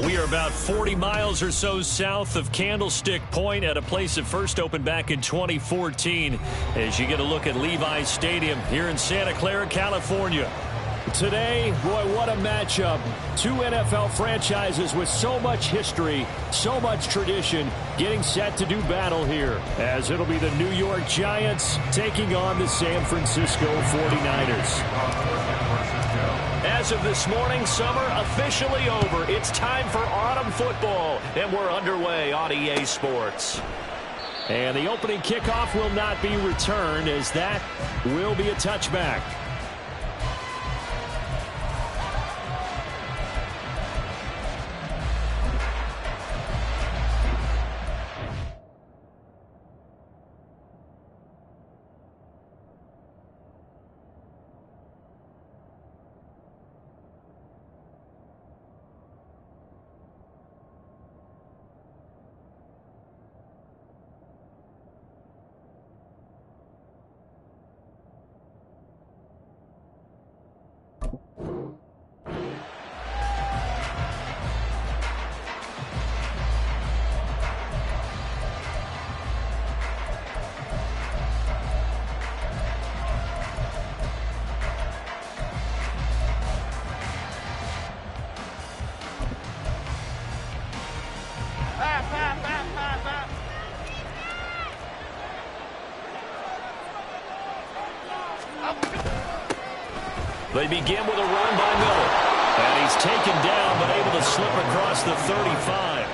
We are about 40 miles or so south of Candlestick Point at a place that first opened back in 2014 as you get a look at Levi's Stadium here in Santa Clara, California. Today, boy, what a matchup. Two NFL franchises with so much history, so much tradition, getting set to do battle here, as it'll be the New York Giants taking on the San Francisco 49ers. As of this morning, summer officially over. It's time for autumn football, and we're underway on EA Sports. And the opening kickoff will not be returned, as that will be a touchback. They begin with a run by Miller. And he's taken down, but able to slip across the 35.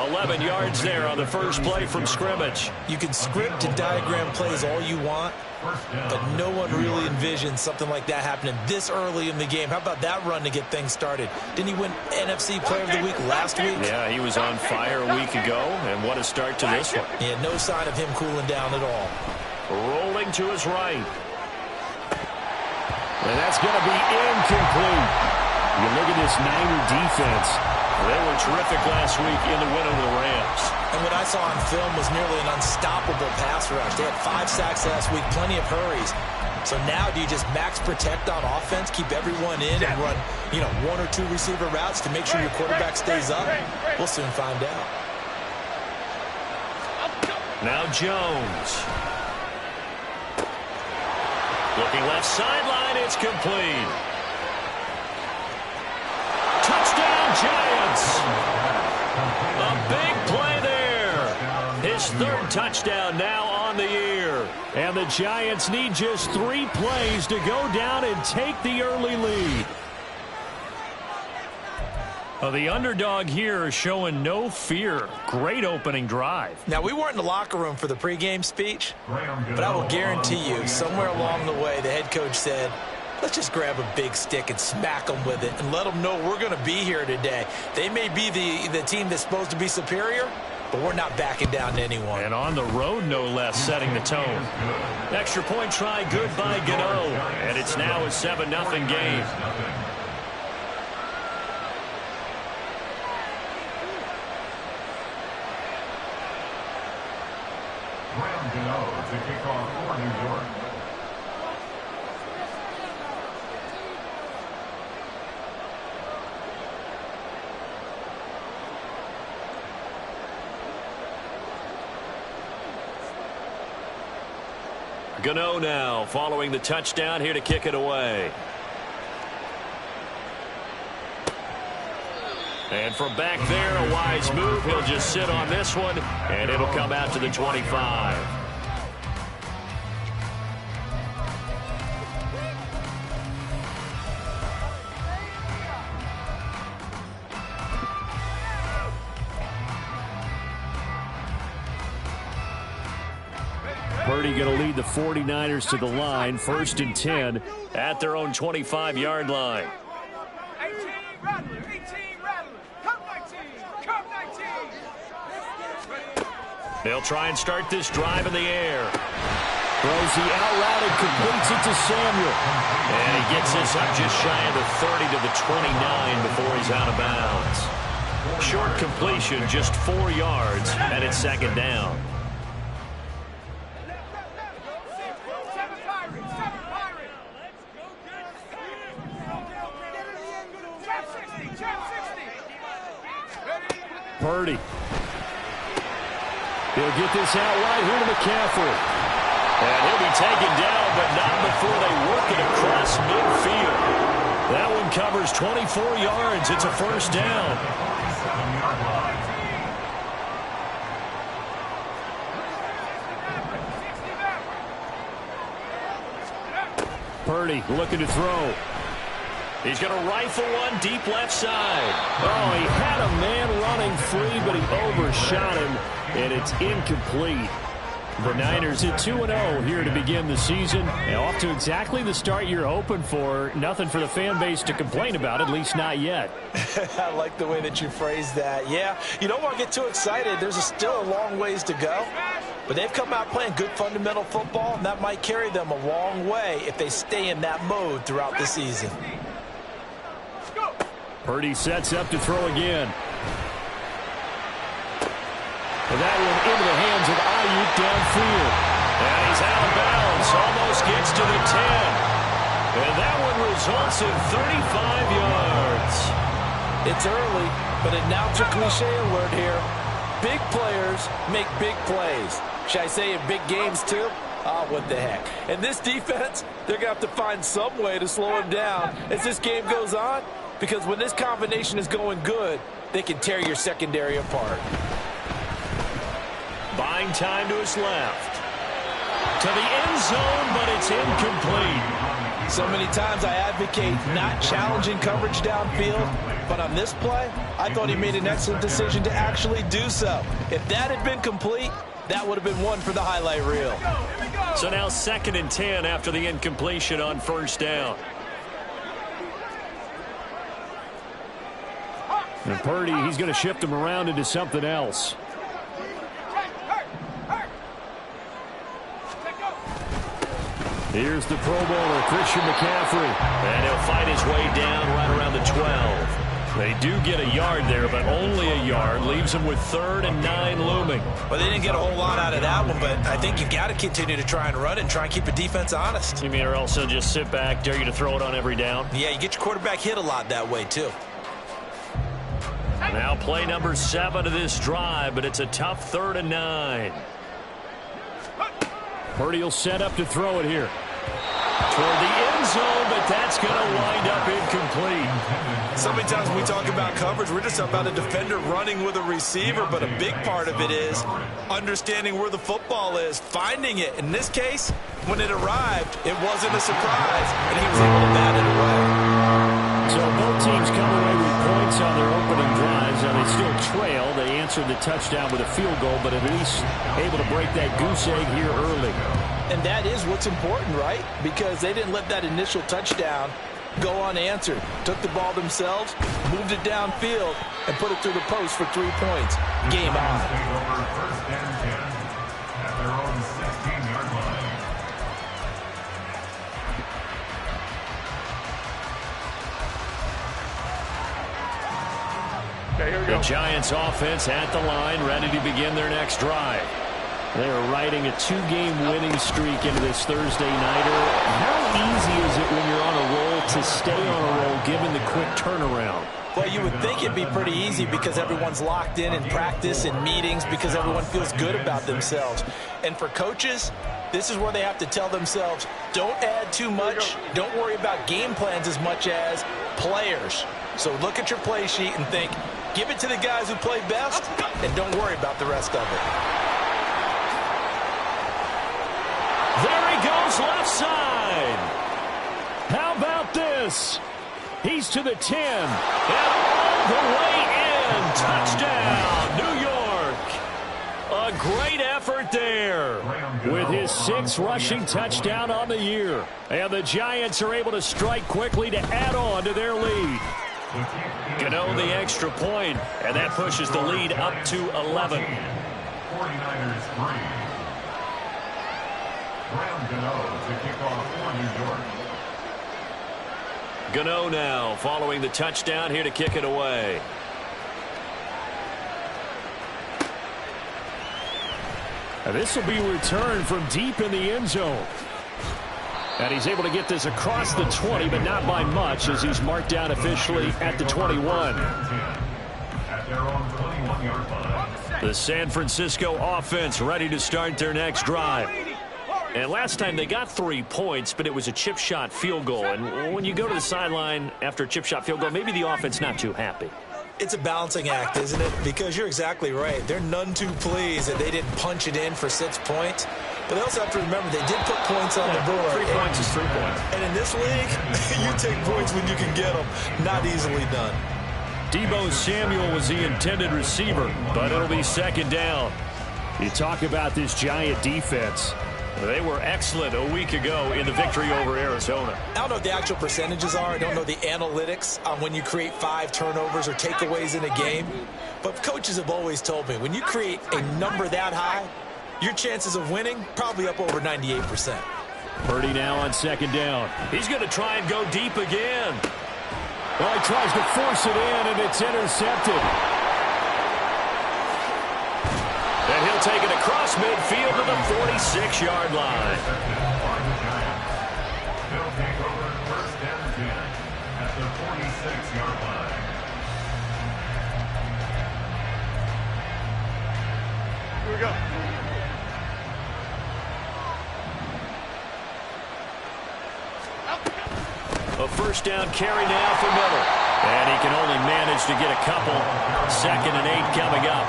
11 yards there on the first play from scrimmage. You can script and diagram plays all you want, but no one really envisions something like that happening this early in the game. How about that run to get things started? Didn't he win NFC Player of the Week last week? Yeah, he was on fire a week ago, and what a start to this one. Yeah, no sign of him cooling down at all. Rolling to his right. And that's going to be incomplete. You look at this Niner defense. They were terrific last week in the win over the Rams. And what I saw on film was nearly an unstoppable pass rush. They had 5 sacks last week, plenty of hurries. So now do you just max protect on offense, keep everyone in, and run, 1 or 2 receiver routes to make sure your quarterback stays up? We'll soon find out. Now Jones. Looking left sideline, it's complete. Touchdown, Giants! A big play there. His third touchdown now on the year. And the Giants need just 3 plays to go down and take the early lead. The underdog here is showing no fear. Great opening drive. Now, we weren't in the locker room for the pregame speech, but I will guarantee you somewhere along the way the head coach said, let's just grab a big stick and smack them with it and let them know we're going to be here today. They may be the team that's supposed to be superior, but we're not backing down to anyone. And on the road, no less, setting the tone. Extra point try good by Gano, and it's now a 7-0 game. To kick off for New York. Gano now following the touchdown here to kick it away. And from back there, a wise move. He'll just sit on this one, and it'll come out to the 25. Purdy going to lead the 49ers to the line, 1st and 10 at their own 25-yard line. 18, Rattler, 18, Rattler. Come 19, come 19. They'll try and start this drive in the air. Throws the out route and completes it to Samuel. And he gets this up just shy of the 30 to the 29 before he's out of bounds. Short completion, just 4 yards, and it's 2nd down. Purdy. He'll get this out right here to McCaffrey. And he'll be taken down, but not before they work it across midfield. That one covers 24 yards. It's a 1st down. Purdy looking to throw. He's going to rifle one deep left side. Oh, he had a man running free, but he overshot him, and it's incomplete. The Niners hit 2-0 here to begin the season. And off to exactly the start you're hoping for. Nothing for the fan base to complain about, at least not yet. I like the way that you phrased that. Yeah, you don't want to get too excited. There's still a long ways to go. But they've come out playing good fundamental football, and that might carry them a long way if they stay in that mode throughout the season. Purdy sets up to throw again. And that one into the hands of Ayuk downfield. And he's out of bounds. Almost gets to the 10. And that one results in 35 yards. It's early, but announce a cliche alert here. Big players make big plays. Should I say in big games too? Ah, what the heck. And this defense, they're going to have to find some way to slow him down as this game goes on. Because when this combination is going good, they can tear your secondary apart. Buying time to his left. To the end zone, but it's incomplete. So many times I advocate not challenging coverage downfield, but on this play, I thought he made an excellent decision to actually do so. If that had been complete, that would have been one for the highlight reel. So now 2nd and 10 after the incompletion on 1st down. And Purdy, he's going to shift him around into something else. Here's the Pro Bowler, Christian McCaffrey. And he'll fight his way down right around the 12. They do get a yard there, but only a yard. Leaves them with 3rd and 9 looming. Well, they didn't get a whole lot out of that one, but I think you've got to continue to try and run and try and keep the defense honest. You mean, or else they'll just sit back, dare you to throw it on every down? Yeah, you get your quarterback hit a lot that way, too. Now play number 7 of this drive, but it's a tough 3rd and 9. Purdy will set up to throw it here. Toward the end zone, but that's going to wind up incomplete. So many times when we talk about coverage, we're just about a defender running with a receiver, but a big part of it is understanding where the football is, finding it. In this case, when it arrived, it wasn't a surprise, and he was able to bat it away. So both teams come away with points on their opening drives. Now they still trail. They answered the touchdown with a field goal, but at least able to break that goose egg here early. And that is what's important, right? Because they didn't let that initial touchdown go unanswered. Took the ball themselves, moved it downfield, and put it through the post for 3 points. Game on. Take over 1st and 10 at their own 16-yard line. Okay, here we go. The Giants offense at the line, ready to begin their next drive. They are riding a 2-game winning streak into this Thursday nighter. How easy is it when you're on a roll to stay on a roll given the quick turnaround? Well, you would think it'd be pretty easy because everyone's locked in practice and meetings because everyone feels good about themselves. And for coaches, this is where they have to tell themselves, don't add too much. Don't worry about game plans as much as players. So look at your play sheet and think, Give it to the guys who play best, and don't worry about the rest of it. There he goes, left side. How about this? He's to the 10. And all the way in. Touchdown, New York. A great effort there. With his 6th rushing touchdown on the year. And the Giants are able to strike quickly to add on to their lead. Gano the extra point, and that pushes the lead up to 11. 49ers 3. Graham Gano to kick off for New York. Gano now following the touchdown here to kick it away. And this will be returned from deep in the end zone. And he's able to get this across the 20, but not by much, as he's marked down officially at the 21. At their own 21-yard line. The San Francisco offense ready to start their next drive. And last time they got 3 points, but it was a chip shot field goal. And when you go to the sideline after a chip shot field goal, maybe the offense not too happy. It's a balancing act, isn't it? Because you're exactly right. They're none too pleased that they didn't punch it in for 6 points. But they also have to remember they did put points on the board. 3 points is 3 points. And in this league, you take points when you can get them. Not easily done. Deebo Samuel was the intended receiver, but it'll be 2nd down. You talk about this Giant defense. They were excellent a week ago in the victory over Arizona. I don't know what the actual percentages are. I don't know the analytics on when you create 5 turnovers or takeaways in a game. But coaches have always told me, when you create a number that high, your chances of winning probably up over 98%. Purdy now on 2nd down. He's going to try and go deep again. Well, he tries to force it in, and it's intercepted. And he'll take it across midfield to the 46-yard line. They'll take over 1st and 10 at the 46-yard line. Here we go. A 1st down carry now for Miller. And he can only manage to get a couple. 2nd and 8 coming up.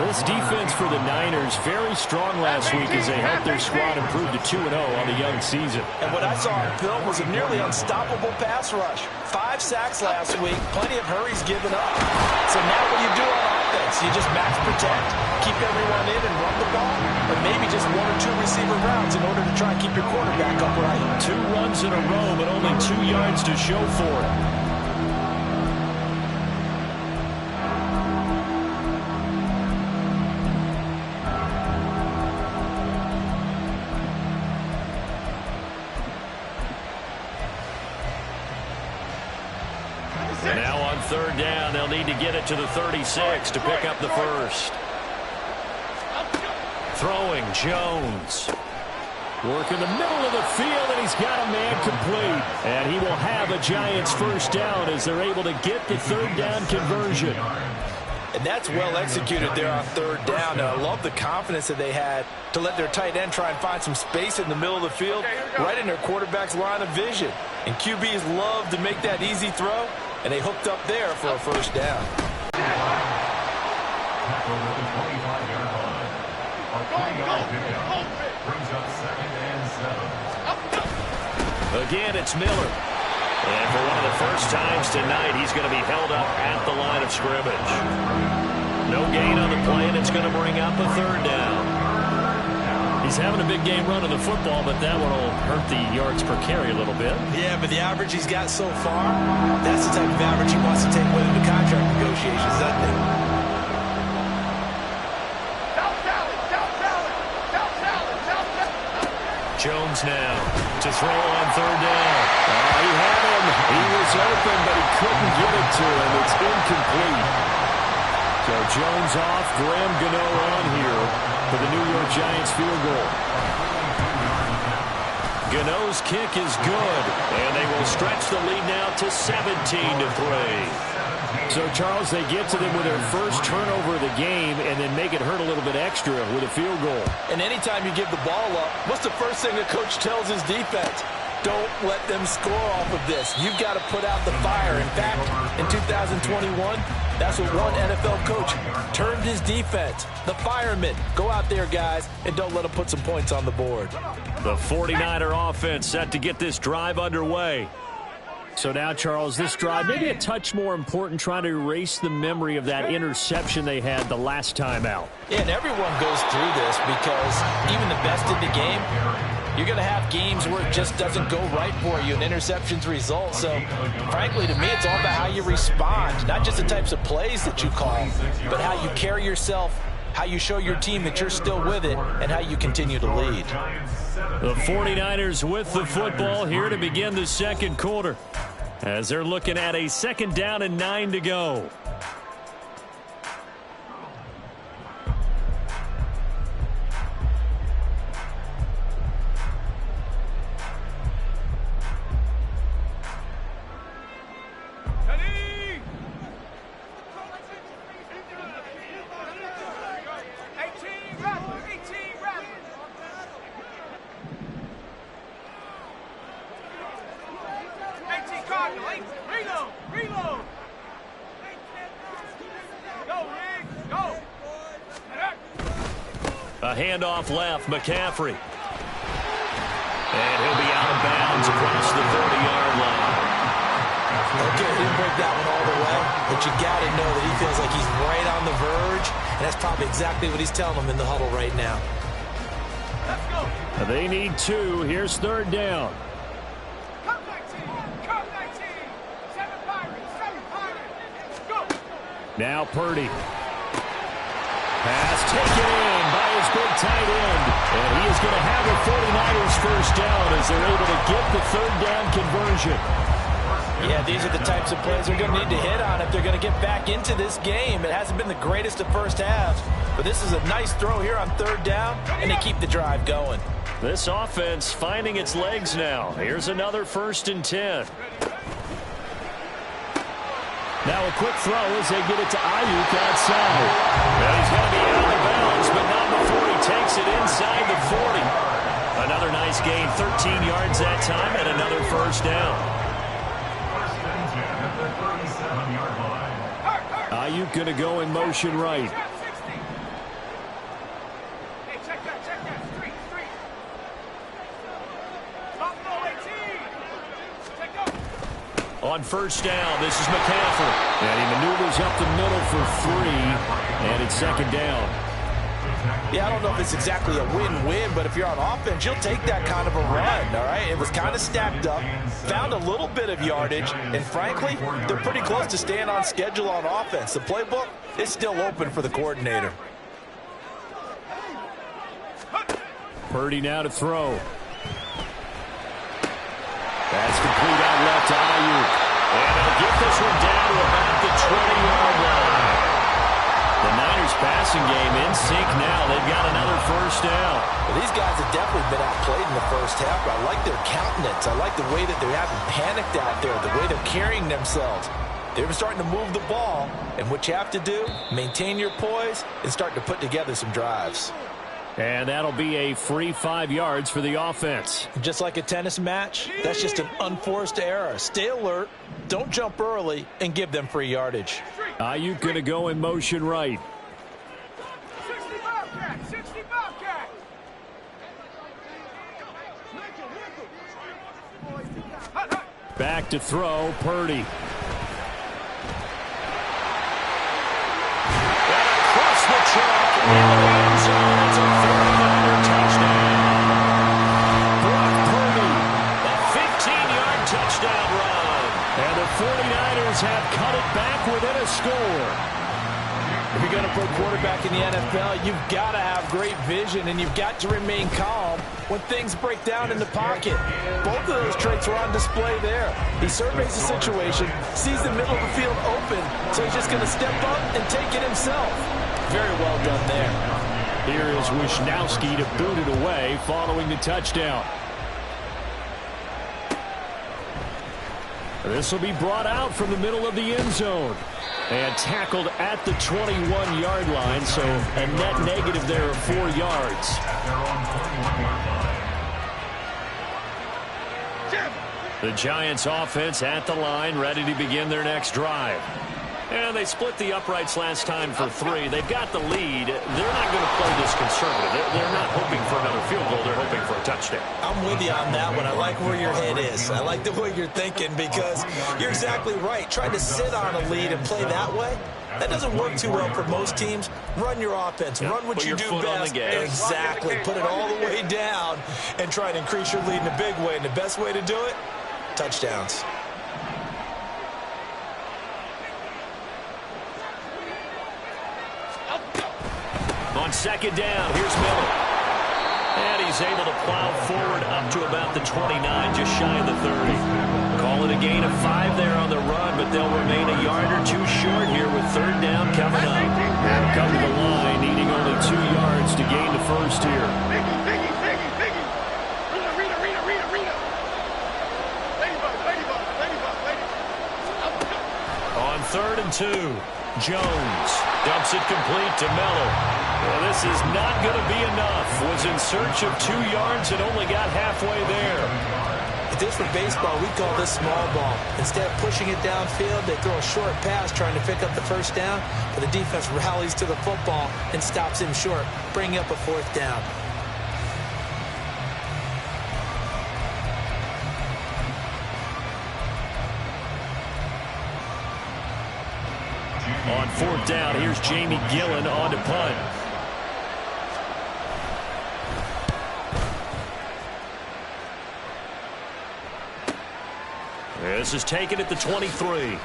This defense for the Niners very strong last week as they helped their squad improve to 2-0 on the young season. And what I saw on film was a nearly unstoppable pass rush. 5 sacks last week, plenty of hurries given up. So now what do you do on offense? You just max protect, keep everyone in and run the ball, or maybe just 1 or 2 receiver routes in order to try and keep your quarterback upright. 2 runs in a row, but only 2 yards to show for it. And now on 3rd down, they'll need to get it to the 36 to pick up the 1st. Throwing, Jones. Work in the middle of the field, and he's got a man complete. And he will have a Giants 1st down as they're able to get the 3rd down conversion. And that's well executed there on 3rd down. I love the confidence that they had to let their tight end try and find some space in the middle of the field, right in their quarterback's line of vision. And QBs love to make that easy throw, and they hooked up there for a 1st down. Tackle at the 25-yard line. A 3-yard pickup brings up 2nd and 7. Again, it's Miller. And for one of the first times tonight, he's going to be held up at the line of scrimmage. No gain on the play, and it's going to bring up a 3rd down. He's having a big game running the football, but that one will hurt the yards per carry a little bit. Yeah, but the average he's got so far, that's the type of average he wants to take with him to contract negotiations, doesn't he? Jones now to throw on 3rd down. He had him. He was open, but he couldn't get it to him. It's incomplete. So Jones off, Graham Gano on here for the New York Giants field goal. Gano's kick is good, and they will stretch the lead now to 17-3. So, Charles, they get to them with their first turnover of the game and then make it hurt a little bit extra with a field goal. And anytime you give the ball up, what's the first thing the coach tells his defense? Don't let them score off of this. You've got to put out the fire. In fact, in 2021, That's what one NFL coach termed his defense. The firemen. Go out there, guys, and don't let them put some points on the board. The 49er offense set to get this drive underway. So now, Charles, this drive maybe a touch more important, trying to erase the memory of that interception they had the last time out. Yeah, and everyone goes through this because even the best in the game, you're going to have games where it just doesn't go right for you and interceptions result. So, frankly, to me, it's all about how you respond, not just the types of plays that you call, but how you carry yourself, how you show your team that you're still with it, and how you continue to lead. The 49ers with the football here to begin the second quarter, as they're looking at a 2nd down and 9 to go. A handoff left, McCaffrey. And he'll be out of bounds across the 40-yard line. Okay, didn't break that one all the way, but you got to know that he feels like he's right on the verge, and that's probably exactly what he's telling them in the huddle right now. Let's go. They need 2. Here's 3rd down. Come 19. Come 19. 7 Pirates. 7 Pirates. Go. Now Purdy. Pass taken in by his big tight end. And he is going to have the 49ers first down as they're able to get the 3rd down conversion. Yeah, these are the types of plays they're going to need to hit on if they're going to get back into this game. It hasn't been the greatest of first halves, but this is a nice throw here on 3rd down, and they keep the drive going. This offense finding its legs now. Here's another 1st and 10. Now a quick throw as they get it to Ayuk outside. And he's going to be out of bounds, but not before he takes it inside the 40. Another nice gain, 13 yards that time, and another first down. Ayuk going to go in motion right. Hey, check that. Street. Buffalo 18. Check up. On first down, this is McCaffrey. And he maneuvers up the middle for 3, and it's 2nd down. Yeah, I don't know if it's exactly a win-win, but if you're on offense, you'll take that kind of a run, all right? It was kind of stacked up, found a little bit of yardage, and frankly, they're pretty close to staying on schedule on offense. The playbook is still open for the coordinator. Purdy now to throw. That's complete out left to Ayuk. And they'll get this one down to about the 20-yard line. The Niners passing game in sync now. They've got another first down. Well, these guys have definitely been outplayed in the first half, but I like their countenance. I like the way that they haven't panicked out there, the way they're carrying themselves. They're starting to move the ball, and what you have to do, maintain your poise and start to put together some drives. And that'll be a free 5 yards for the offense. Just like a tennis match, that's just an unforced error. Stay alert, don't jump early, and give them free yardage. Ayuk going to go in motion right. 60 Bobcat. 60 Bobcat. Back to throw, Purdy. And across the track in the end zone. It's a 49er touchdown. Brock Purdy, a 15-yard touchdown run. And the 49ers have cut it back within a score. If you're going to play quarterback in the NFL, you've got to have great vision, and you've got to remain calm when things break down in the pocket. Both of those traits were on display there. He surveys the situation, sees the middle of the field open, so he's just going to step up and take it himself. Very well done there. Here is Wisnowski to boot it away following the touchdown. This will be brought out from the middle of the end zone. And tackled at the 21-yard line, so a net negative there of 4 yards. The Giants offense at the line, ready to begin their next drive. And they split the uprights last time for 3. They've got the lead. They're not going to play this conservative. They're not hoping for another field goal. They're hoping for a touchdown. I'm with you on that one. I like where your head is. I like the way you're thinking because you're exactly right. Trying to sit on a lead and play that way, that doesn't work too well for most teams. Run your offense. Run what you do best. Exactly. Put it all the way down and try to increase your lead in a big way. And the best way to do it, touchdowns. On second down, here's Miller. And he's able to plow forward up to about the 29, just shy of the 30. Call it a gain of 5 there on the run, but they'll remain a yard or 2 short here with third down coming up. They'll come to the line, needing only 2 yards to gain the first here. On 3rd and 2, Jones dumps it complete to Miller. Well, this is not going to be enough. Was in search of 2 yards and only got halfway there. If this were baseball, we call this small ball. Instead of pushing it downfield, they throw a short pass trying to pick up the first down, but the defense rallies to the football and stops him short, bringing up a 4th down. On 4th down, here's Jamie Gillen on to punt. This is taken at the 23.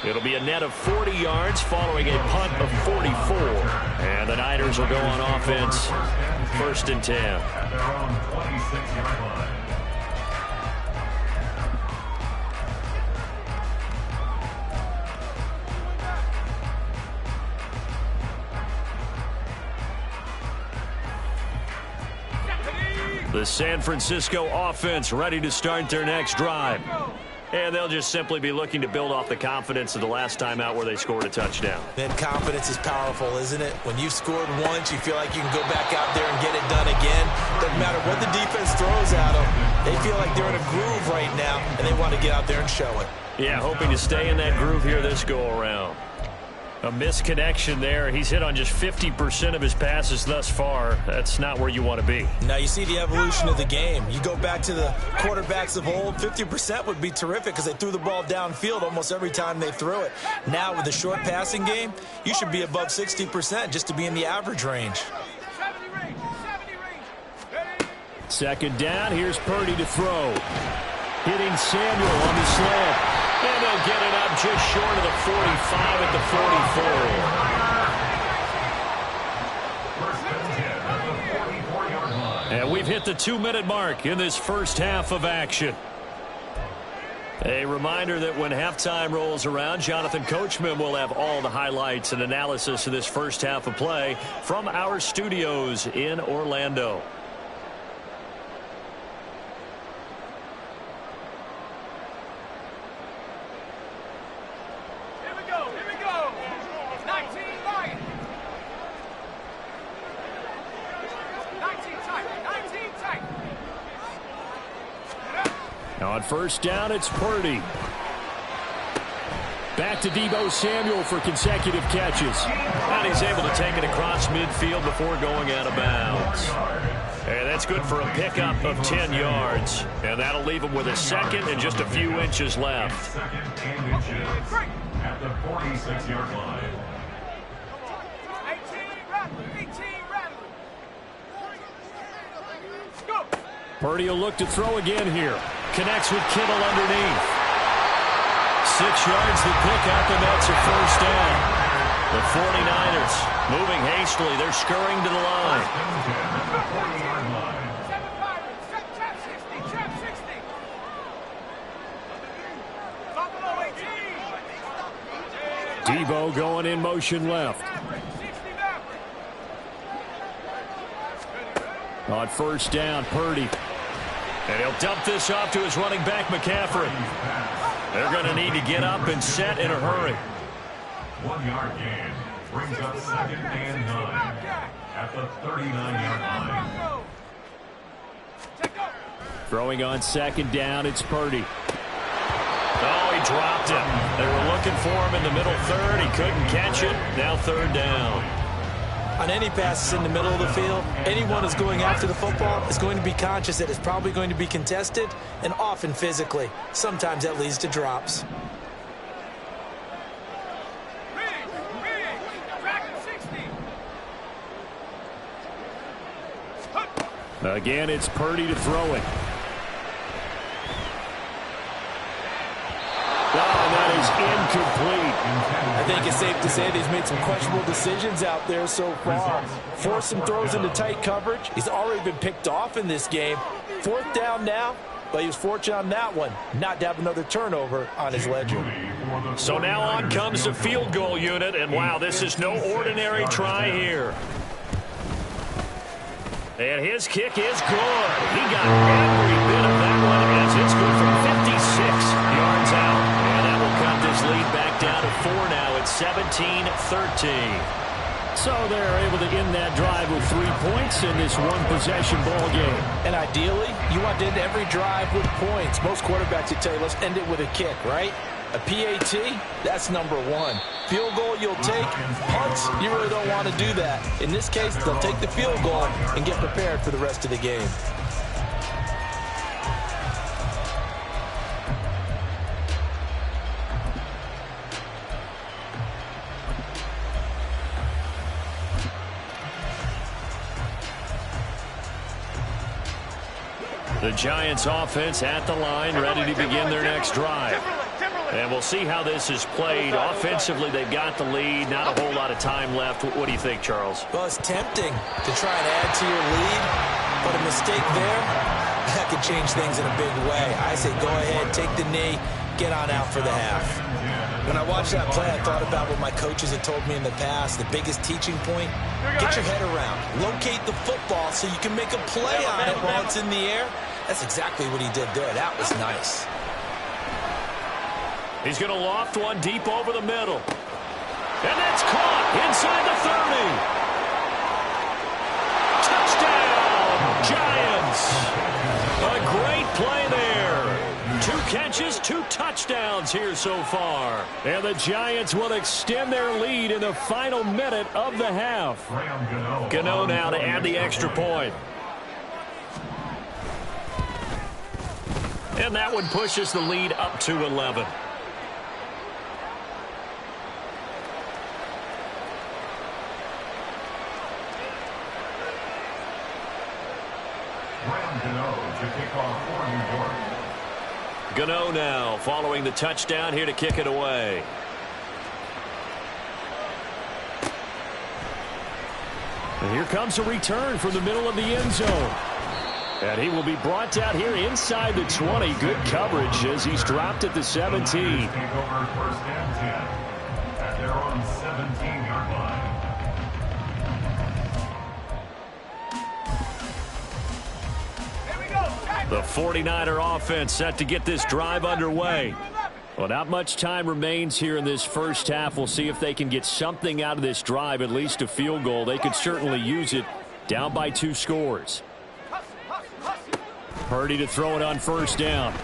It'll be a net of 40 yards following a punt of 44. And the Niners will go on offense. 1st and 10. At their own 26-yard line. The San Francisco offense ready to start their next drive. And they'll just simply be looking to build off the confidence of the last time out where they scored a touchdown. That confidence is powerful, isn't it? When you've scored once, you feel like you can go back out there and get it done again. Doesn't matter what the defense throws at them. They feel like they're in a groove right now, and they want to get out there and show it. Yeah, hoping to stay in that groove here this go-around. A misconnection there. He's hit on just 50% of his passes thus far. That's not where you want to be. Now you see the evolution of the game. You go back to the quarterbacks of old, 50% would be terrific because they threw the ball downfield almost every time they threw it. Now with the short passing game, you should be above 60% just to be in the average range. 70 range. 2nd down, here's Purdy to throw. Hitting Samuel on the slant. And they'll get it up just short of the 45 at the 44. And we've hit the 2-minute mark in this first half of action. A reminder that when halftime rolls around, Jonathan Coachman will have all the highlights and analysis of this first half of play from our studios in Orlando. On 1st down, it's Purdy. Back to Deebo Samuel for consecutive catches. And he's able to take it across midfield before going out of bounds. And that's good for a pickup of 10 yards. And that'll leave him with a 2nd and just a few inches left. 2nd and inches at the 46-yard line. 18 Rattler. Go. Purdy will look to throw again here. Connects with Kittle underneath. 6 yards the pickup, and that's a 1st down. The 49ers moving hastily. They're scurrying to the line. 7 Pirates. Trap 60. Trap 60. Buffalo 18. Deebo going in motion left. 60 Maverick. On 1st down, Purdy. And he'll dump this off to his running back, McCaffrey. They're going to need to get up and set in a hurry. 1-yard gain brings up 2nd and 9 at the 39-yard line. Throwing on 2nd down, it's Purdy. Oh, he dropped him. They were looking for him in the middle third. He couldn't catch it. Now third down. On any passes in the middle of the field, anyone who's going after the football is going to be conscious that it's probably going to be contested, and often physically. Sometimes that leads to drops. Again, it's Purdy to throw it. That is incomplete. I think it's safe to say that he's made some questionable decisions out there so far. Forced some throws into tight coverage. He's already been picked off in this game. Fourth down now, but he was fortunate on that one not to have another turnover on his ledger. So now on comes the field goal unit, and wow, this is no ordinary try here. And his kick is good. He got every bit of that one as it's good from 56 yards out. And that will cut this lead back down to 4 now. It's 17-13. So they're able to end that drive with 3 points in this one-possession ball game. And ideally, you want to end every drive with points. Most quarterbacks would tell you, let's end it with a kick, right? A PAT, that's number one. Field goal you'll take. Punts, you really don't want to do that. In this case, they'll take the field goal and get prepared for the rest of the game. The Giants offense at the line, ready to begin their next drive. And we'll see how this is played. Offensively, they've got the lead. Not a whole lot of time left. What do you think, Charles? Well, it's tempting to try and add to your lead, but a mistake there, that could change things in a big way. I say go ahead, take the knee, get on out for the half. When I watched that play, I thought about what my coaches had told me in the past. The biggest teaching point, get your head around. Locate the football so you can make a play on it while it's in the air. That's exactly what he did there. That was nice. He's going to loft one deep over the middle. And that's caught inside the 30. Touchdown, Giants. A great play there. 2 catches, 2 touchdowns here so far. And the Giants will extend their lead in the final minute of the half. Gano now to add the extra point. And that one pushes the lead up to 11. Gano now following the touchdown here to kick it away. And here comes a return from the middle of the end zone. And he will be brought down here inside the 20. Good coverage as he's dropped at the 17. Take over first and 10 at their own 17-yard line. The 49er offense set to get this drive underway. Well, not much time remains here in this first half. We'll see if they can get something out of this drive, at least a field goal. They could certainly use it down by 2 scores. Purdy to throw it on first down. They'll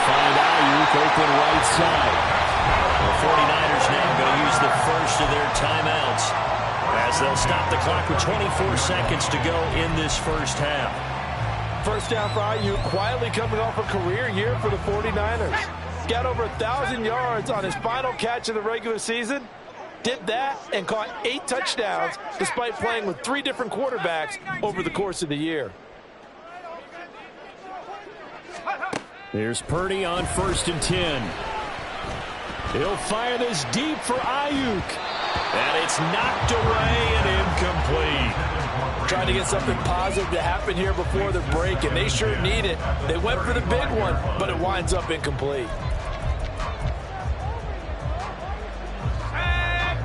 find Ayuk open right side. The 49ers now going to use the first of their timeouts as they'll stop the clock with 24 seconds to go in this first half. First down for Ayuk, quietly coming off a career year for the 49ers. Got over 1,000 yards on his final catch of the regular season. Did that and caught 8 touchdowns despite playing with 3 different quarterbacks over the course of the year. Here's Purdy on first and 10. He'll fire this deep for Ayuk. And it's knocked away and incomplete. Trying to get something positive to happen here before the break, and they sure need it. They went for the big one, but it winds up incomplete.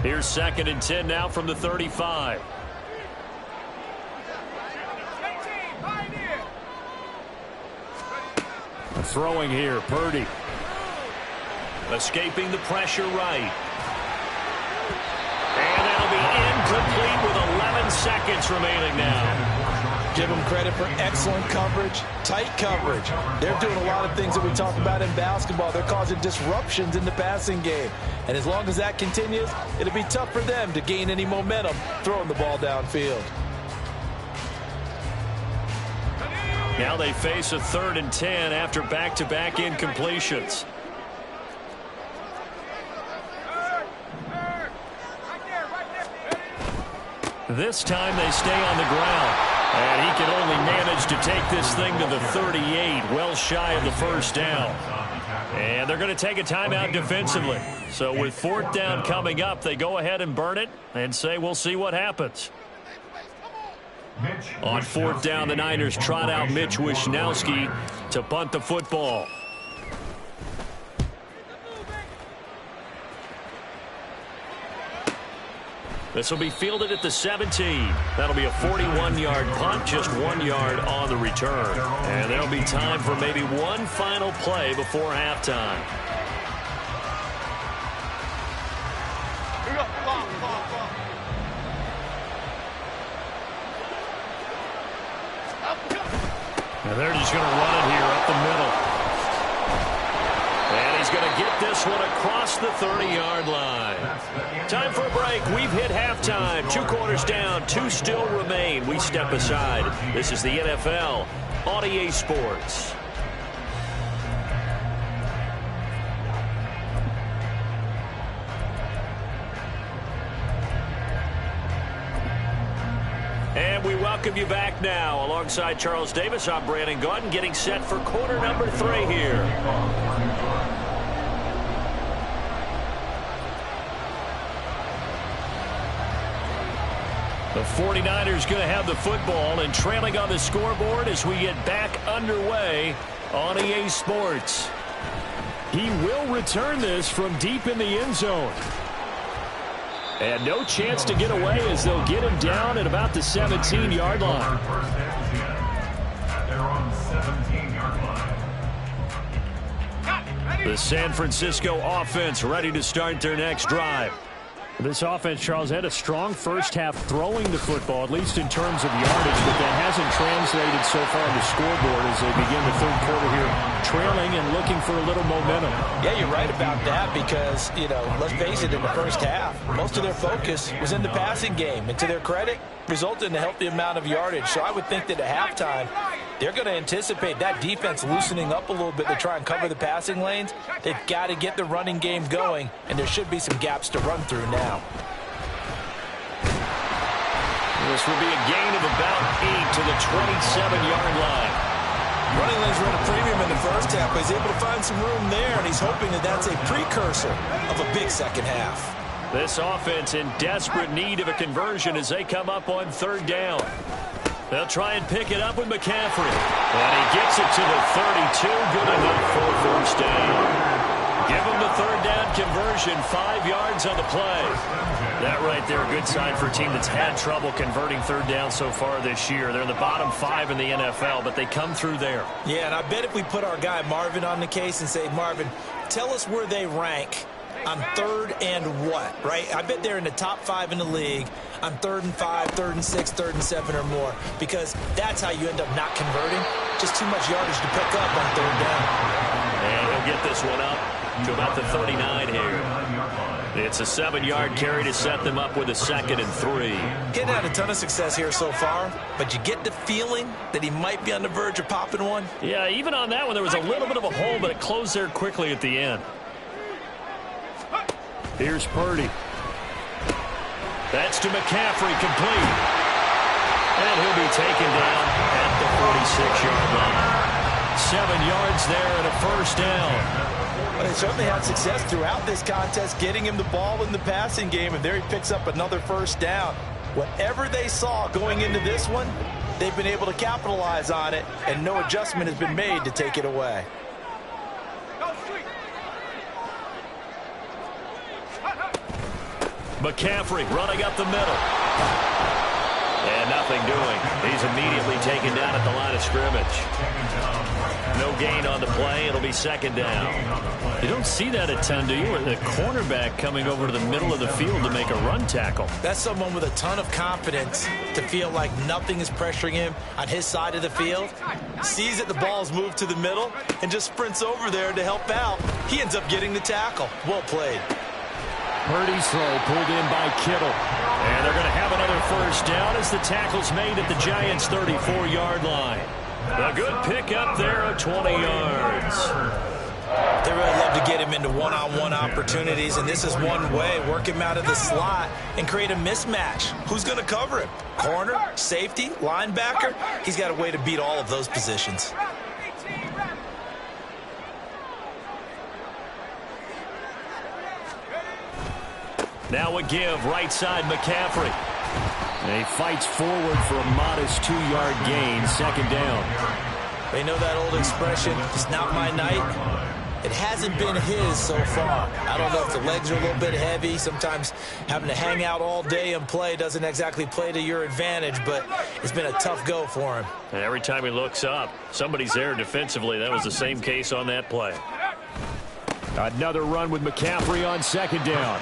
Here's second and 10 now from the 35. Throwing here, Purdy. Escaping the pressure right. And that'll be incomplete with 11 seconds remaining now. Give them credit for excellent coverage, tight coverage. They're doing a lot of things that we talk about in basketball. They're causing disruptions in the passing game. And as long as that continues, it'll be tough for them to gain any momentum throwing the ball downfield. Now they face a 3rd and 10 after back-to-back incompletions. This time they stay on the ground. And he can only manage to take this thing to the 38, well shy of the first down. And they're going to take a timeout defensively. So with 4th down coming up, they go ahead and burn it and say we'll see what happens. On 4th down, the Niners trot out Mitch Wishnowsky to punt the football. This will be fielded at the 17. That'll be a 41-yard punt, just 1 yard on the return. And there'll be time for maybe one final play before halftime. And they're just going to run it here up the middle. And he's going to get this one across the 30-yard line. Time for a break. We've hit halftime. 2 quarters down. 2 still remain. We step aside. This is the NFL on EA Sports. And we welcome you back now. Alongside Charles Davis, I'm Brandon Gaudin, getting set for quarter number 3 here. The 49ers going to have the football and trailing on the scoreboard as we get back underway on EA Sports. He will return this from deep in the end zone. And no chance to get away as they'll get him down at about the 17-yard line. The San Francisco offense ready to start their next drive. This offense, Charles, had a strong first half throwing the football, at least in terms of yardage, but that hasn't translated so far on the scoreboard as they begin the 3rd quarter here, trailing and looking for a little momentum. Yeah, you're right about that because, let's face it, in the first half, most of their focus was in the passing game. And to their credit, resulted in a healthy amount of yardage. So I would think that at halftime, they're going to anticipate that defense loosening up a little bit to try and cover the passing lanes. They've got to get the running game going, and there should be some gaps to run through now. This will be a gain of about 8 to the 27-yard line. Running lanes were at a premium in the first half, but he's able to find some room there, and he's hoping that that's a precursor of a big second half. This offense in desperate need of a conversion as they come up on 3rd down. They'll try and pick it up with McCaffrey. And he gets it to the 32. Good enough for a first down. Give him the 3rd down conversion. 5 yards on the play. That right there, a good sign for a team that's had trouble converting 3rd down so far this year. They're in the bottom 5 in the NFL, but they come through there. Yeah, and I bet if we put our guy Marvin on the case and say, Marvin, tell us where they rank on 3rd and what, right? I bet they're in the top 5 in the league on 3rd and 5, 3rd and 6, 3rd and 7 or more, because that's how you end up not converting. Just too much yardage to pick up on 3rd down. And he'll get this one up to about the 39 here. It's a 7-yard carry to set them up with a 2nd and 3. Getting had a ton of success here so far, but you get the feeling that he might be on the verge of popping one. Yeah, even on that one, there was a little bit of a hole, but it closed there quickly at the end. Here's Purdy. That's to McCaffrey, complete. And he'll be taken down at the 46-yard line. 7 yards there and a first down. Well, they certainly had success throughout this contest getting him the ball in the passing game, and there he picks up another first down. Whatever they saw going into this one, they've been able to capitalize on it, and no adjustment has been made to take it away. McCaffrey running up the middle. And nothing doing. He's immediately taken down at the line of scrimmage. No gain on the play. It'll be second down. You don't see that a ton, do you? Or the cornerback coming over to the middle of the field to make a run tackle. That's someone with a ton of confidence to feel like nothing is pressuring him on his side of the field. Sees that the ball's moved to the middle and just sprints over there to help out. He ends up getting the tackle. Well played. Purdy's throw pulled in by Kittle. And they're going to have another first down as the tackle's made at the Giants' 34-yard line. A good pickup there of 20 yards. They really love to get him into one-on-one opportunities, and this is one way. Work him out of the slot and create a mismatch. Who's going to cover him? Corner, safety, linebacker? He's got a way to beat all of those positions. Now a give, right side McCaffrey. And he fights forward for a modest 2-yard gain, second down. They know that old expression, it's not my night. It hasn't been his so far. I don't know if the legs are a little bit heavy. Sometimes having to hang out all day and play doesn't exactly play to your advantage, but it's been a tough go for him. And every time he looks up, somebody's there defensively. That was the same case on that play. Another run with McCaffrey on second down.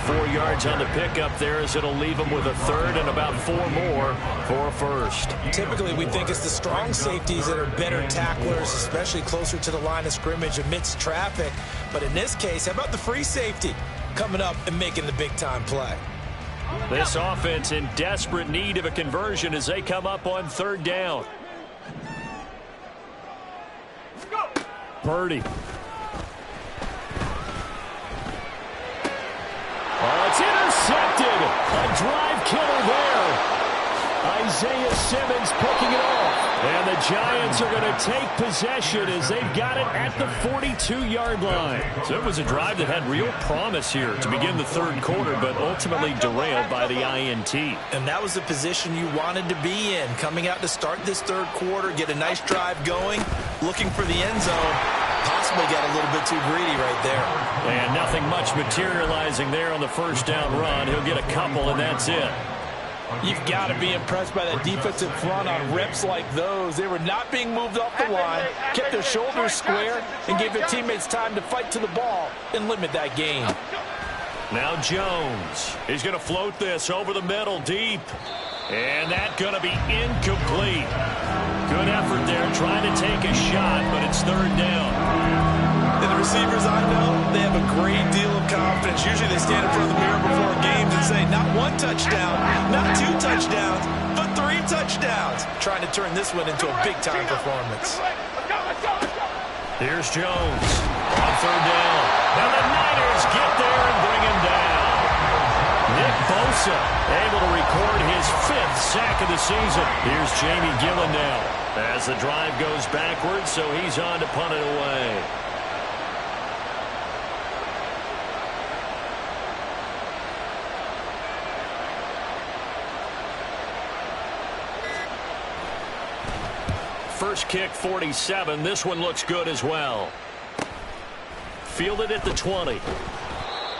4 yards on the pickup there as it'll leave him with a third and about 4 more for a first. Typically, we think it's the strong safeties that are better tacklers, especially closer to the line of scrimmage amidst traffic. But in this case, how about the free safety coming up and making the big-time play? This offense in desperate need of a conversion as they come up on third down. Purdy. Oh, it's intercepted. A drive killer there. Isaiah Simmons picking it off. And the Giants are going to take possession as they've got it at the 42-yard line. So it was a drive that had real promise here to begin the third quarter, but ultimately derailed by the INT. And that was the position you wanted to be in. Coming out to start this third quarter, get a nice drive going, looking for the end zone. Possibly got a little bit too greedy right there. And nothing much materializing there on the first down run. He'll get a couple, and that's it. You've got to be impressed by that defensive front on reps like those. They were not being moved off the line, kept their shoulders square, and gave their teammates time to fight to the ball and limit that gain. Now Jones. He's going to float this over the middle deep. And that's going to be incomplete. Good effort there trying to take a shot, but it's third down. And the receivers I know, they have a great deal of confidence. Usually they stand in front of the mirror before games and say, not 1 touchdown, not 2 touchdowns, but 3 touchdowns. Trying to turn this one into a big-time performance. Here's Jones on third down. And the Niners get there and bring him down. Nick Bosa able to record his 5th sack of the season. Here's Jamie Gillen now as the drive goes backwards, so he's on to punt it away. First kick, 47. This one looks good as well. Fielded at the 20.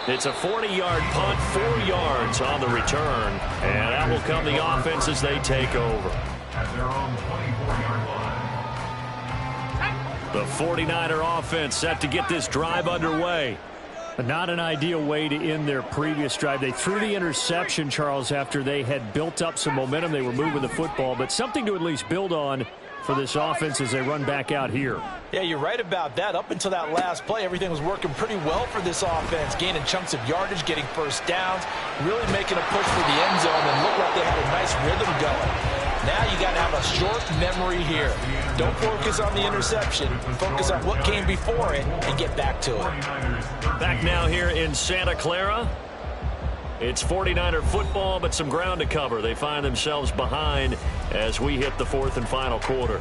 It's a 40-yard punt, 4 yards on the return. And that will come the offense as they take over. At their own 24-yard line. The 49er offense set to get this drive underway. But not an ideal way to end their previous drive. They threw the interception, Charles, after they had built up some momentum. They were moving the football, but something to at least build on for this offense as they run back out here. Yeah, you're right about that. Up until that last play, everything was working pretty well for this offense, gaining chunks of yardage, getting first downs, really making a push for the end zone, and looked like they had a nice rhythm going. Now you got to have a short memory here. Don't focus on the interception. Focus on what came before it and get back to it. Back now here in Santa Clara. It's 49er football, but some ground to cover. They find themselves behind as we hit the 4th and final quarter.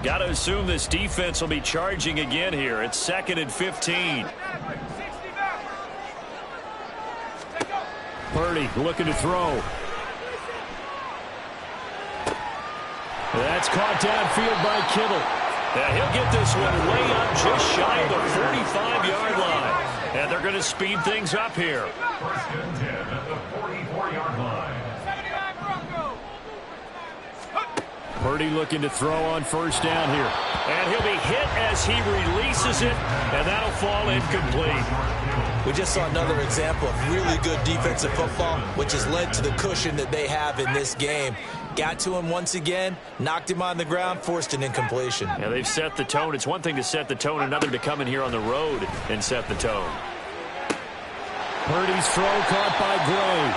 Got to assume this defense will be charging again here. It's 2nd and 15. Purdy looking to throw. That's caught downfield by Kittle. Yeah, he'll get this one way up just shy of the 45-yard line. And they're going to speed things up here. First and 10 at the 44-yard line. 79 Broncos. Purdy looking to throw on first down here. And he'll be hit as he releases it, and that'll fall incomplete. We just saw another example of really good defensive football, which has led to the cushion that they have in this game. Got to him once again, knocked him on the ground, forced an incompletion. Yeah, they've set the tone. It's one thing to set the tone, another to come in here on the road and set the tone. Purdy's throw caught by Gray.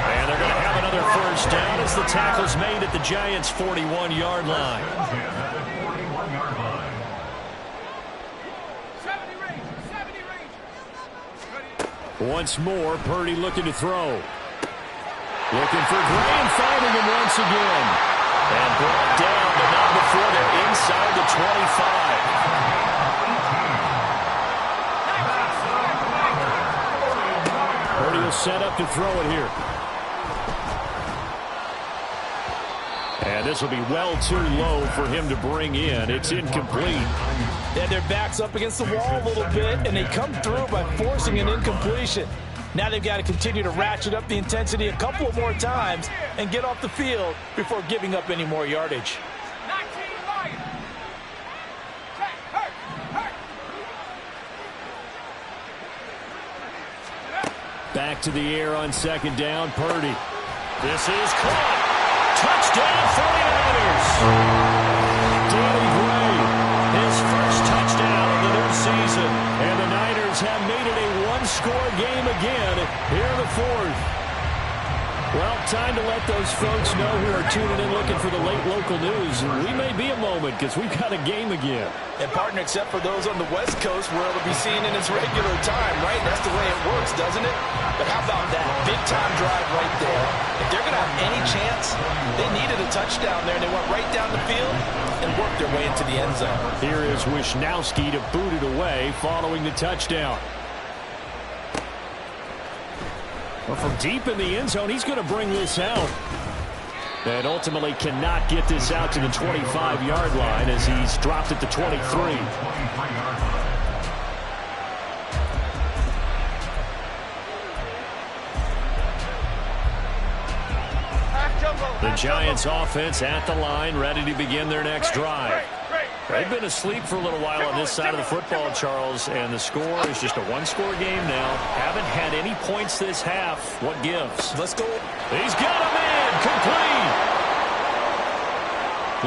And they're going to have another first down as the tackle's made at the Giants' 41-yard line. 41-yard line. 70 Rangers. 70 Rangers. Ready. Once more, Purdy looking to throw. Looking for Gray and finding him once again. And brought down, but not before they're inside the 25. Purdy will set up to throw it here. And this will be well too low for him to bring in. It's incomplete. Yeah, their back's up against the wall a little bit, and they come through by forcing an incompletion. Now they've got to continue to ratchet up the intensity a couple of more times and get off the field before giving up any more yardage. 19 Lions. Check. Hurt. Back to the air on second down, Purdy. This is caught. Touchdown, 49ers. Danny Gray, His first touchdown of the new season. and the Niners have made it a one-score game again here in the fourth. Well, time to let those folks know who are tuning in looking for the late local news. We may be a moment because we've got a game again. And, partner, except for those on the West Coast where it'll be seen in its regular time, right? That's the way it works, doesn't it? But how about that big-time drive right there? If they're going to have any chance, they needed a touchdown there, and they went right down the field and worked their way into the end zone. Here is Wisnowski to boot it away following the touchdown. Well, from deep in the end zone, he's going to bring this out. And ultimately cannot get this out to the 25-yard line as he's dropped at the 23. 23-yard line. The Giants offense at the line, ready to begin their next drive. They've been asleep for a little while on this side of the football, Charles, and the score is just a one-score game now. Haven't had any points this half. What gives? Let's go. He's got a man complete.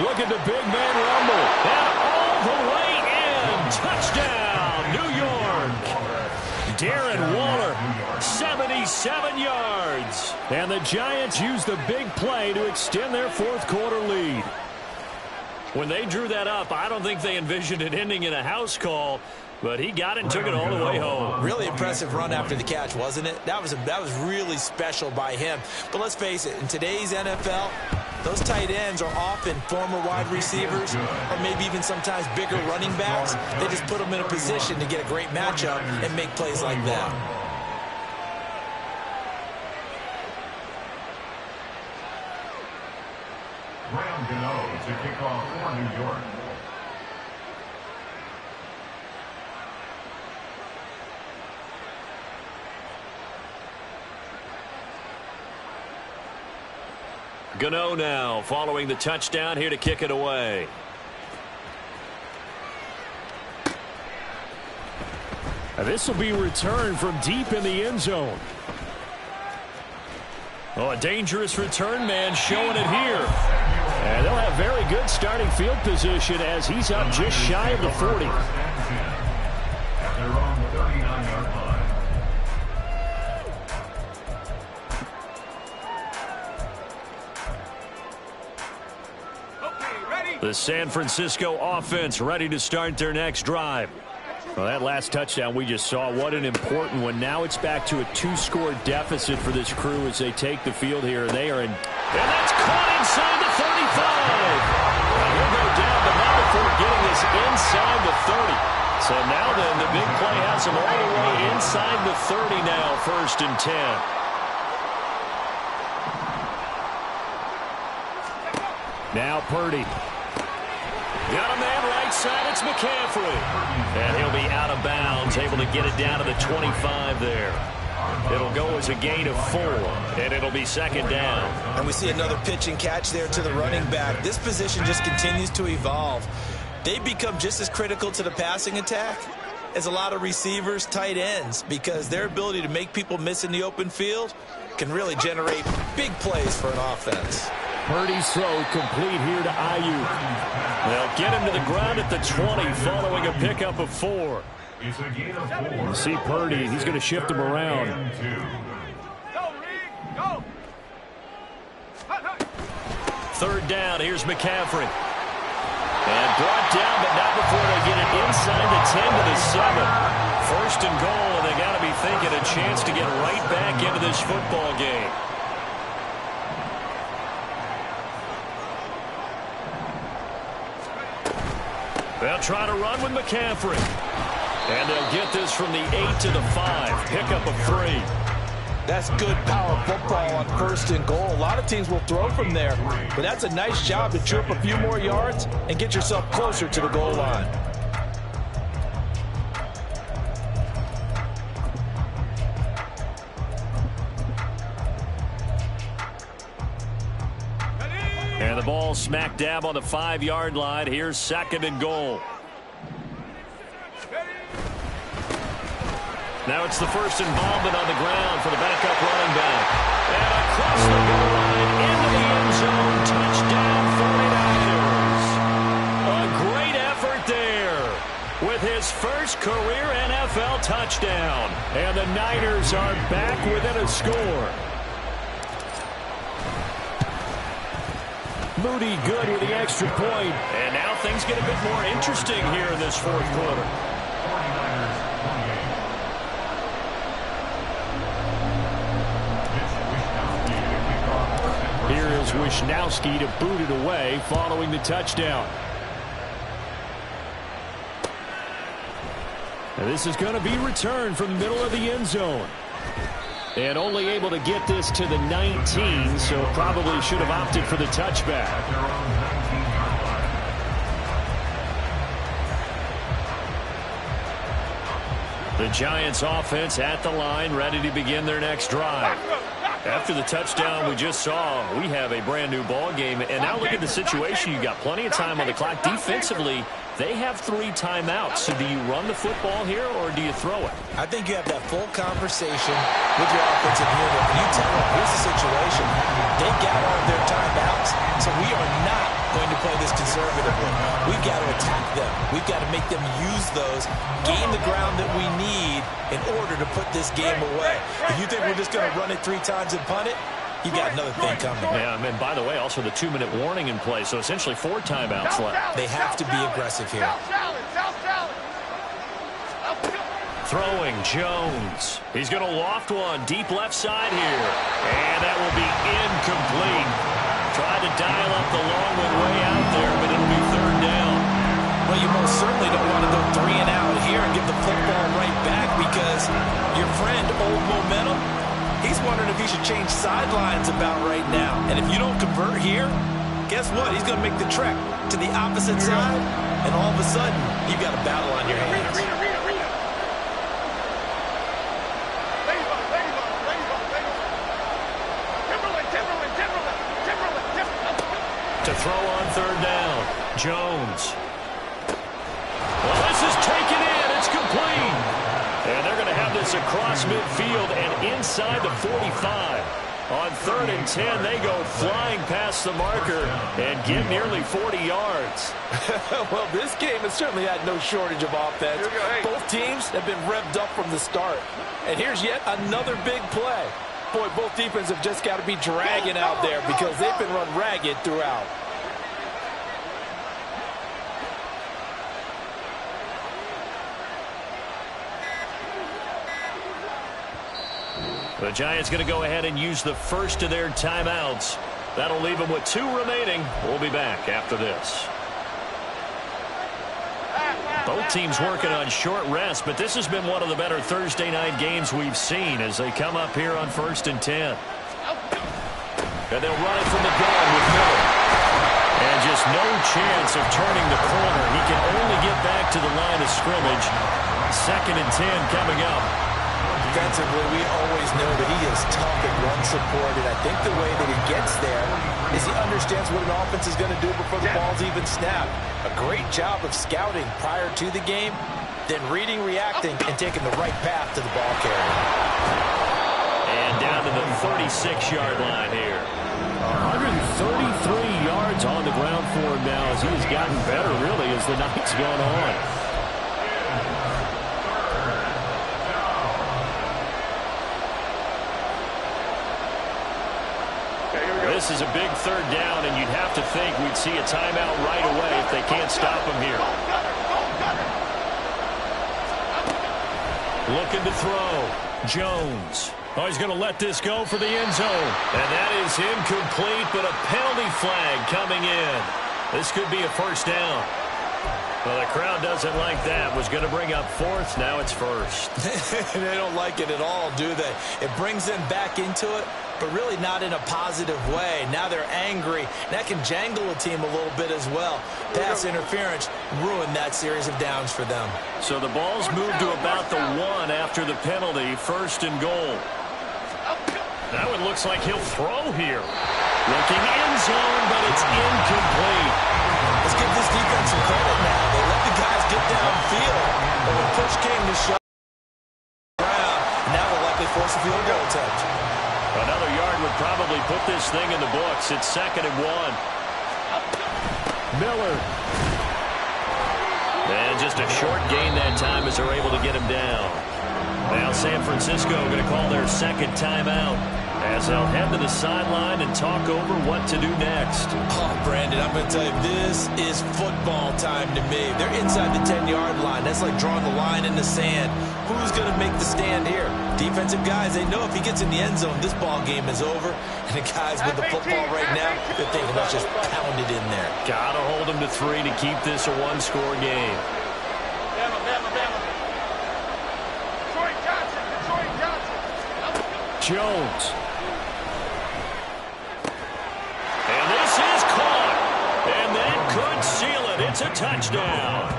Look at the big man rumble. And all the way in. Touchdown, New York. Darren Waller, 77 yards. And the Giants use the big play to extend their fourth quarter lead. When they drew that up, I don't think they envisioned it ending in a house call, but he got it and took it all the way home. Really impressive run after the catch, wasn't it? That was really special by him. But let's face it, in today's NFL, those tight ends are often former wide receivers or maybe even sometimes bigger running backs. They just put them in a position to get a great matchup and make plays like that. Graham Gano to kick off for New York. Gano now following the touchdown here to kick it away. This will be returned from deep in the end zone. Oh, a dangerous return man showing it here. And they'll have very good starting field position as he's up just shy of the 40. At their own 39-yard line. Okay, ready? The San Francisco offense ready to start their next drive. Well, that last touchdown we just saw, what an important one. Now it's back to a two-score deficit for this crew as they take the field here. They are in. And that's caught inside the 35. He'll go down, but not before getting this inside the 30. So now then, the big play has him all the way inside the 30 now, 1st and 10. Now Purdy. Got a man right right side, it's McCaffrey. And he'll be out of bounds, able to get it down to the 25 there. It'll go as a gain of 4, and it'll be second down. And we see another pitch and catch there to the running back. This position just continues to evolve. They become just as critical to the passing attack as a lot of receivers, tight ends, because their ability to make people miss in the open field can really generate big plays for an offense. Purdy's throw complete here to Ayuk. They'll get him to the ground at the 20 following a pickup of 4. It's a gain of 4. You see Purdy, he's going to shift him around. Go, Reed, go. Third down, here's McCaffrey. And brought down, but not before they get it inside the 10 to the 7. First and goal, and they got to be thinking a chance to get right back into this football game. They'll try to run with McCaffrey. And they'll get this from the 8 to the 5. Pickup of 3. That's good power football on first and goal. A lot of teams will throw from there, but that's a nice job to chirp a few more yards and get yourself closer to the goal line. And the ball smack dab on the 5-yard line. Here's second and goal. Now it's the first involvement on the ground for the backup running back. And across the goal line into the end zone. Touchdown 49ers. A great effort there with his first career NFL touchdown. And the Niners are back within a score. Moody good with the extra point. And now things get a bit more interesting here in this fourth quarter. Here is Wishnowsky to boot it away following the touchdown. And this is going to be returned from the middle of the end zone. And only able to get this to the 19, so probably should have opted for the touchback. The Giants offense at the line, ready to begin their next drive. After the touchdown we just saw, we have a brand new ball game. And now look at the situation. You got plenty of time on the clock. Defensively, they have 3 timeouts. So do you run the football here or do you throw it? I think you have that full conversation with your offensive unit. And you tell them, here's the situation. They got all of their timeouts, so we are not going to play this conservatively. We've got to attack them. We've got to make them use those, gain the ground that we need in order to put this game away. If you think we're just going to run it 3 times and punt it, you got another thing coming. Yeah, and by the way, also the 2-minute warning in play, so essentially 4 timeouts left. They have to be aggressive here. Throwing Jones. He's going to loft one deep left side here. And that will be incomplete. Tried to dial up the long one way out there, but it'll be third down. Well, you most certainly don't want to go 3 and out here and give the football right back because your friend, Old Momentum, he's wondering if he should change sidelines about right now. And if you don't convert here, guess what? He's going to make the trek to the opposite side, and all of a sudden, you've got a battle on your hands. To throw on third down, Jones. Well, this is taken in. It's complete. And they're going to have this across midfield and inside the 45. On 3rd and 10, they go flying past the marker and get nearly 40 yards. Well, this game has certainly had no shortage of offense. Both teams have been revved up from the start. And here's yet another big play. Boy, both defenses have just got to be dragging out there because they've been run ragged throughout. The Giants going to go ahead and use the first of their timeouts. That'll leave them with 2 remaining. We'll be back after this. Both teams working on short rest, but this has been one of the better Thursday night games we've seen as they come up here on 1st and 10. And they'll run it from the gun with Miller. And And just no chance of turning the corner. He can only get back to the line of scrimmage. 2nd and 10 coming up. Defensively, we always know that he is tough and run support, and I think the way that he gets there is he understands what an offense is going to do before the ball's even snapped. A great job of scouting prior to the game, then reading, reacting, and taking the right path to the ball carrier. And down to the 36-yard line here. 133 yards on the ground for him now as he has gotten better, really, as the night's gone on. This is a big 3rd down, and you'd have to think we'd see a timeout right away if they can't stop him here. Looking to throw. Jones. Oh, he's going to let this go for the end zone. And that is incomplete, but a penalty flag coming in. This could be a 1st down. Well, the crowd doesn't like that. Was going to bring up 4th. Now it's 1st. They don't like it at all, do they? It brings them back into it, but really not in a positive way. Now they're angry. That can jangle a team a little bit as well. Pass interference ruined that series of downs for them. So the ball's moved to about the 1 after the penalty. 1st and goal. That one looks like he'll throw here. Looking end zone, but it's incomplete. Let's give this defense some credit now. They let the guys get downfield. But when push came to shove around, now they'll likely force a field goal attempt. Another yard would probably put this thing in the books. It's 2nd and 1. Miller. And just a short gain that time as they're able to get him down. Now San Francisco going to call their 2nd timeout as they'll head to the sideline and talk over what to do next. Oh, Brandon, I'm going to tell you, this is football time to me. They're inside the 10-yard line. That's like drawing the line in the sand. Who's going to make the stand here? Defensive guys, they know if he gets in the end zone, this ball game is over. And the guys with the football right now, they're thinking, let's just pound it in there. Got to hold them to 3 to keep this a 1-score game. Jones. And this is caught. And that could seal it. It's a touchdown.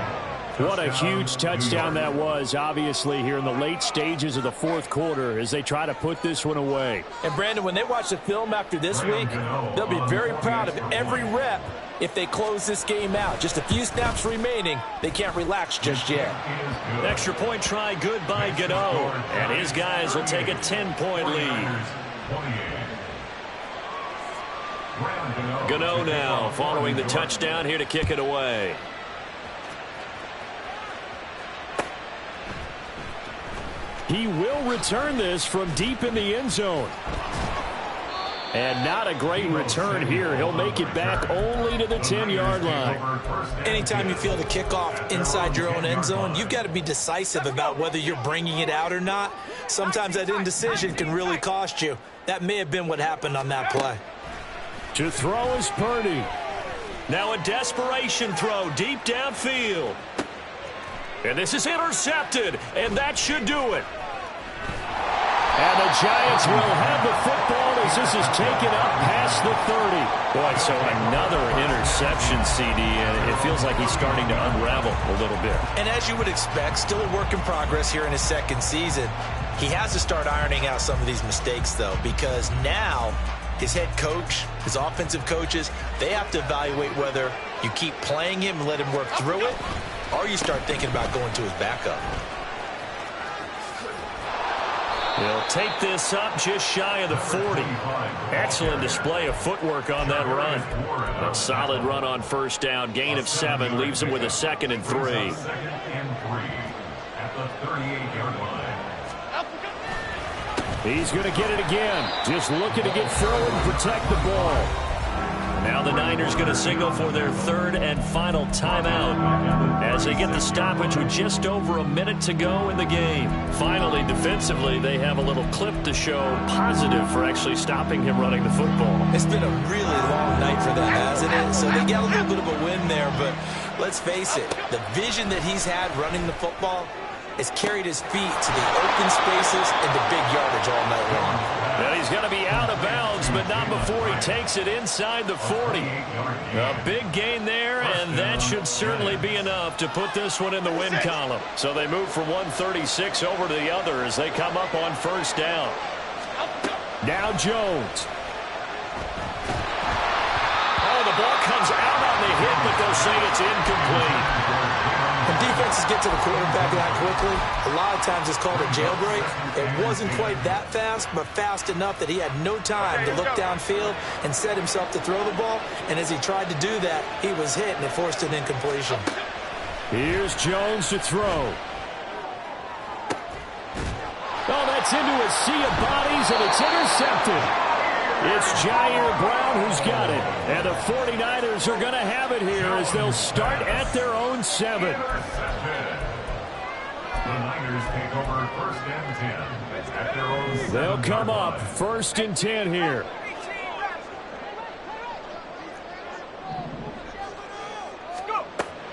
What a huge touchdown that was, obviously, here in the late stages of the 4th quarter as they try to put this one away. And, Brandon, when they watch the film after this week, they'll be very proud of every rep if they close this game out. Just a few snaps remaining. They can't relax just yet. Extra point try good by Gano. And his guys will take a 10-point lead. Gano now following the touchdown here to kick it away. He will return this from deep in the end zone. And not a great return here. He'll make it back only to the 10-yard line. Anytime you feel the kickoff inside your own end zone, you've got to be decisive about whether you're bringing it out or not. Sometimes that indecision can really cost you. That may have been what happened on that play. To throw is Purdy. Now a desperation throw deep downfield. And this is intercepted, and that should do it. And the Giants will have the football as this is taken up past the 30. Boy, so another interception, CD, and it feels like he's starting to unravel a little bit. And as you would expect, still a work in progress here in his 2nd season. He has to start ironing out some of these mistakes, though, because now his head coach, his offensive coaches, they have to evaluate whether you keep playing him and let him work through it, or you start thinking about going to his backup. He'll take this up just shy of the 40. Excellent display of footwork on that run. A solid run on 1st down. Gain of 7 leaves him with a 2nd and 3. At the 38-yard line. He's going to get it again. Just looking to get through and protect the ball. Now the Niners going to signal for their 3rd and final timeout as they get the stoppage with just over a minute to go in the game. Finally, defensively, they have a little clip to show positive for actually stopping him running the football. It's been a really long night for them, hasn't it? So they got a little bit of a win there, but let's face it, the vision that he's had running the football, has carried his feet to the open spaces and the big yardage all night long. And he's going to be out of bounds, but not before he takes it inside the 40. A big gain there, and that should certainly be enough to put this one in the win column. So they move from 136 over to the other as they come up on first down. Now Jones. Oh, the ball comes out on the hit, but they'll say it's incomplete. When defenses get to the quarterback line quickly, a lot of times it's called a jailbreak. It wasn't quite that fast, but fast enough that he had no time to look downfield and set himself to throw the ball. And as he tried to do that, he was hit, and it forced an incompletion. Here's Jones to throw. Oh, that's into a sea of bodies, and it's intercepted. It's Jair Brown who's got it. And the 49ers are going to have it here as they'll start at their own 7. The Niners take over first and 10 at their own 7. They'll come up first and 10 here.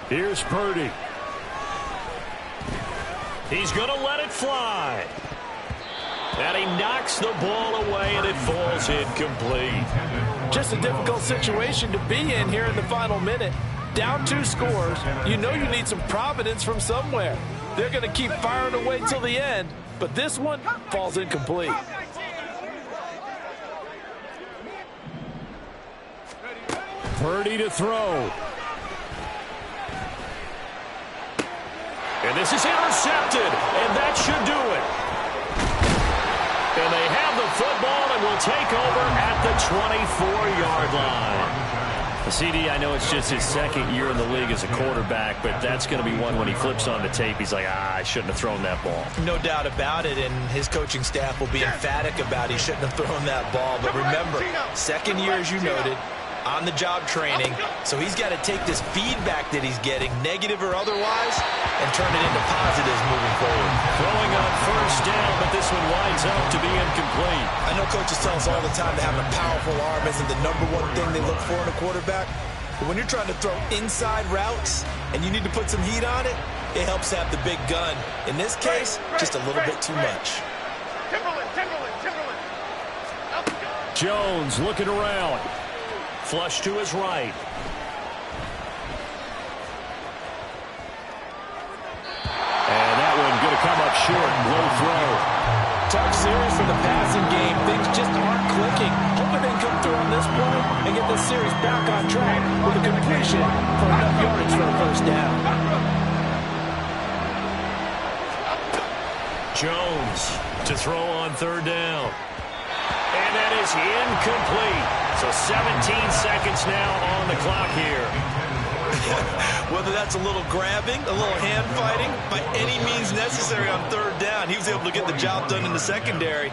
Here's Purdy. He's going to let it fly. And he knocks the ball away, and it falls incomplete. Just a difficult situation to be in here in the final minute. Down 2 scores. You know you need some providence from somewhere. They're going to keep firing away till the end, but this one falls incomplete. Purdy to throw. And this is intercepted, and that should do it. And they have the football and will take over at the 24-yard line. CD, I know it's just his second year in the league as a quarterback, but that's going to be one when he flips on the tape. He's like, I shouldn't have thrown that ball. No doubt about it, and his coaching staff will be emphatic about he shouldn't have thrown that ball. But remember, second year, as you noted, on-the-job training, so he's got to take this feedback that he's getting, negative or otherwise, and turn it into positives moving forward. Throwing on first down, but this one winds up to be incomplete. I know coaches tell us all the time that having a powerful arm isn't the #1 thing they look for in a quarterback, but when you're trying to throw inside routes and you need to put some heat on it, it helps to have the big gun. In this case, just a little bit too much. Timberland. Jones looking around. Flush to his right. And that one going to come up short. Low throw. Tough series for the passing game. Things just aren't clicking. Hoping they can come through on this play and get this series back on track with a completion for enough yardage for a first down. Jones to throw on third down. And that is incomplete. So 17 seconds now on the clock here. Whether that's a little grabbing, a little hand fighting, by any means necessary on third down, he was able to get the job done in the secondary.